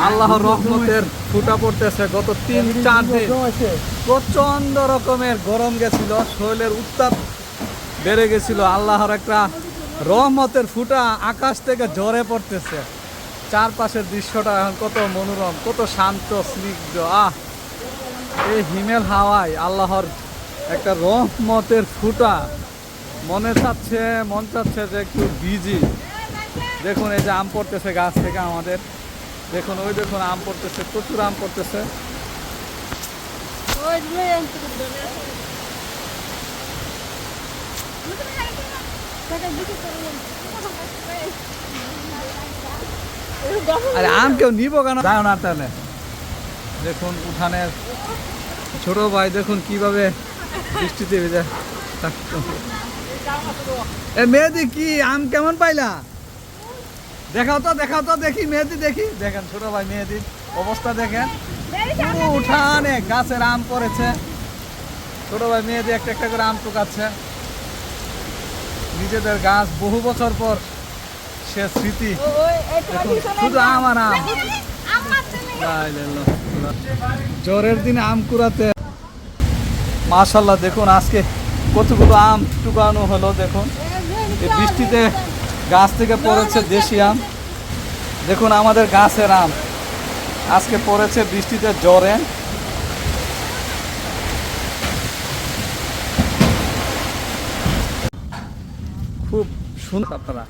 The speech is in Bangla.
আল্লাহর রহমতের ফুটা পড়তেছে। গত 3-4 দিন প্রচন্ড রকমের গরম গেছিল, শরীরের উত্তাপ বেড়ে গেছিল। আল্লাহর একটা রহমতের ফুটা আকাশ থেকে ঝরে পড়তেছে। চারপাশের দৃশ্যটা এখন কত মনোরম, কত শান্ত স্নিগ্ধ। এই হিমেল হাওয়ায় আল্লাহর একটা রহমতের ফুটা। মন চাচ্ছে যে একটু বিজি। দেখুন এই যে আম পড়তেছে গাছ থেকে আমাদের, দেখুন ওই দেখুন আম পড়তেছে, প্রচুর আম পড়তেছে। আরে আম কেউ নিব কেন, যায় না তাহলে। দেখুন উঠানের ছোট ভাই দেখুন কিভাবে বৃষ্টিতে ভেজে। মেহেদি কি আম কেমন পাইলা? দেখাও তো দেখি মেহেদি, দেখি। দেখেন ছোট ভাই মেহেদির অবস্থা দেখেন, পুরো উঠানে গাছের আম পড়েছে। ছোট ভাই মেহেদি একটা একটা করে আম টুকাচ্ছে। নিজেদের গাছ, বহু বছর পর সে স্মৃতি। শুধু আম আর আম। জ্বরের দিনে আম কুড়াতে মাশাআল্লাহ। দেখুন আজকে কতগুলো আম টুকানো হলো। দেখুন এই বৃষ্টিতে গাছ থেকে পড়েছে দেশি আম। দেখুন আমাদের গাছের আম আজকে পড়েছে বৃষ্টিতে জ্বরে। খুব সুন্দর আপনারা।